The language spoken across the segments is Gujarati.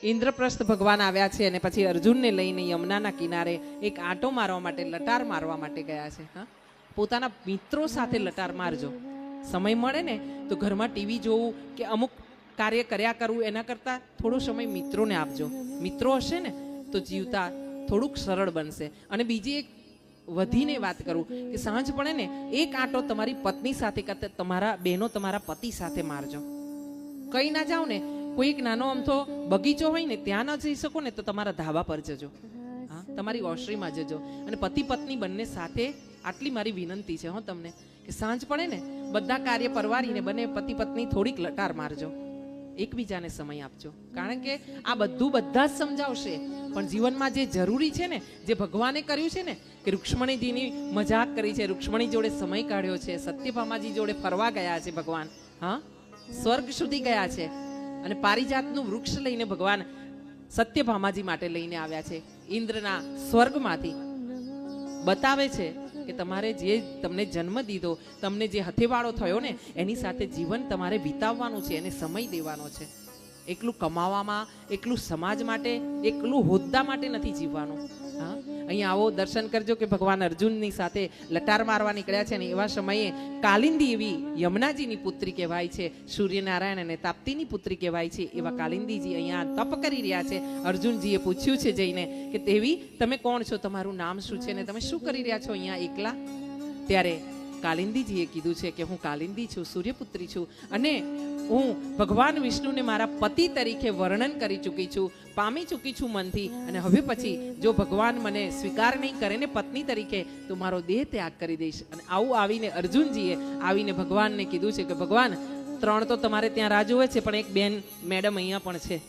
ઇન્દ્રપ્રસ્થ ભગવાન આવ્યા છે અને પછી અર્જુનને લઈને યમુનાના કિનારે એક આંટો મારવા માટે, લટાર મારવા માટે ગયા છે. હા, પોતાના મિત્રો સાથે લટાર મારજો. સમય મળે ને તો ઘરમાં ટીવી જોવું કે અમુક કાર્ય કર્યા કરવું એના કરતાં થોડો સમય મિત્રોને આપજો. મિત્રો હશે ને તો જીવતા થોડુંક સરળ બનશે. અને બીજી એક વધીને વાત કરું કે સાંજ પડે ને એક આંટો તમારી પત્ની સાથે કરતા તમારા બહેનો તમારા પતિ સાથે મારજો. કઈ ના જાઓ ને, કોઈ એક નાનો અમથો બગીચો હોય ને ત્યાં ન જઈ શકો ને તો તમારા ધાબા પર જજો. હા, તમારી ઓસરીમાં જજો. અને પતિ પત્ની બંને સાથે આટલી મારી વિનંતી છે હો તમને કે સાંજ પડે ને બધા કાર્ય પરવારીને બંને પતિ પત્ની થોડીક લટાર મારજો. એકબીજાને સમય આપજો. કારણ કે આ બધું બધા જ સમજાવશે, પણ જીવનમાં જે જરૂરી છે ને, જે ભગવાને કર્યું છે ને, કે રૂક્ષ્મણીજીની મજાક કરી છે, રૂક્ષ્મણી જોડે સમય કાઢ્યો છે, સત્યભામાજી જોડે ફરવા ગયા છે ભગવાન. હા, સ્વર્ગ સુધી ગયા છે અને પારિજાતનું વૃક્ષ લઈને ભગવાન સત્યભામાજી માટે લઈને આવ્યા છે. ઇન્દ્રના સ્વર્ગમાંથી બતાવે છે કે તમારે જે તમને જન્મ દીધો, તમને જે હથેવાળો થયો ને એની સાથે જીવન તમારે વિતાવવાનું છે, એને સમય દેવાનો છે. એકલું કમાવામાં, એકલું સમાજ માટે, એકલું હોદ્દા માટે નથી જીવવાનું. હા, અહીંયા આવો, દર્શન કરજો કે ભગવાન અર્જુનની સાથે લટાર મારવા નીકળ્યા છે ને એવા સમયે કાલિંદી એવી યમુનાજીની પુત્રી કહેવાય છે, સૂર્યનારાયણ અને તાપ્તીની પુત્રી કહેવાય છે, એવા કાલિંદીજી અહીંયા તપ કરી રહ્યા છે. અર્જુનજીએ પૂછ્યું છે જઈને કે દેવી તમે કોણ છો, તમારું નામ શું છે ને તમે શું કરી રહ્યા છો અહીંયા એકલા? ત્યારે કાલિંદીજીએ કીધું છે કે હું કાલિંદી છું, સૂર્યપુત્રી છું અને હું ભગવાન વિષ્ણુને મારા પતિ તરીકે વર્ણન કરી ચૂકી છું, પામી ચૂકી છું મનથી. અને હવે પછી જો ભગવાન મને સ્વીકાર નહીં કરે ને પત્ની તરીકે તો મારો દેહ ત્યાગ કરી દઈશ. અને આવું આવીને અર્જુનજીએ આવીને ભગવાનને કીધું છે કે ભગવાન 3 તો તમારે ત્યાં રાહ જોવે છે, પણ એક બેન મેડમ અહીંયા પણ છે.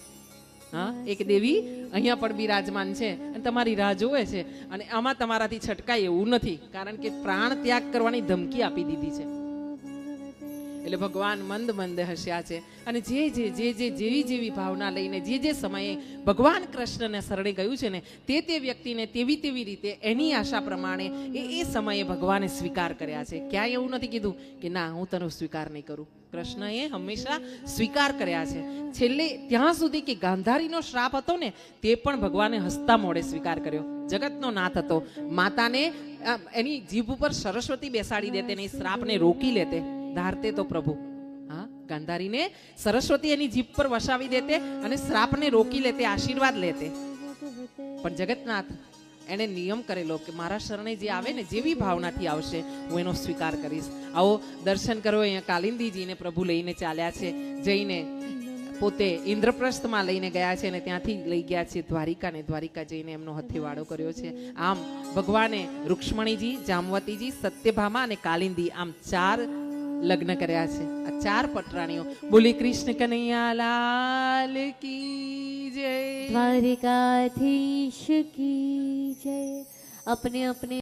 હા, એક દેવી અહીંયા પણ બિરાજમાન છે અને તમારી રાહ જોવે છે. અને આમાં તમારાથી છટકાય એવું નથી, કારણ કે પ્રાણ ત્યાગ કરવાની ધમકી આપી દીધી છે. એટલે ભગવાન મંદ મંદ હસ્યા છે અને જેવી જેવી ભાવના લઈને જે સમયે ભગવાન કૃષ્ણને શરણે ગયું છે ને તે વ્યક્તિને તેવી રીતે એની આશા પ્રમાણે એ સમયે ભગવાને સ્વીકાર કર્યા છે. ક્યાંય એવું નથી કીધું કે ના હું તને સ્વીકાર નહીં કરું. કૃષ્ણએ હંમેશા સ્વીકાર કર્યા છે. છેલ્લે ત્યાં સુધી કે ગાંધારીનો શ્રાપ હતો ને તે પણ ભગવાને હસતા મોઢે સ્વીકાર કર્યો. જગતનો નાથ હતો, માતાને એની જીભ ઉપર સરસ્વતી બેસાડી દેતે ને શ્રાપને રોકી લેતે. ધારતે તો પ્રભુ. હા, ગાંધારીને સરસ્વતી એની જીભ પર વસાવી દેતે અને શ્રાપને રોકી લેતે, આશીર્વાદ લેતે. પણ જગતનાથ એને નિયમ કરેલો કે મારા શરણે જે આવે ને, જેવી ભાવનાથી આવશે હું એનો સ્વીકાર કરીશ. આવો દર્શન કરો. અહીંયા કાલિંદીજીને પ્રભુ લઈને ચાલ્યા છે. જઈને પોતે ઇન્દ્રપ્રસ્થમાં લઈને ગયા છે અને ત્યાંથી લઈ ગયા છે દ્વારિકા ને દ્વારિકા જઈને એમનો હથેવાડો કર્યો છે. આમ ભગવાને રૂક્ષ્મણીજી, જામવતીજી, સત્યભામા અને કાલિંદી આમ 4 લગ્ન કર્યા છે. આ 4 પટરાણીઓ. બોલી કૃષ્ણ કનૈયા લાલ કી જય, દ્વારિકાધીશ કી જય. अपने अपने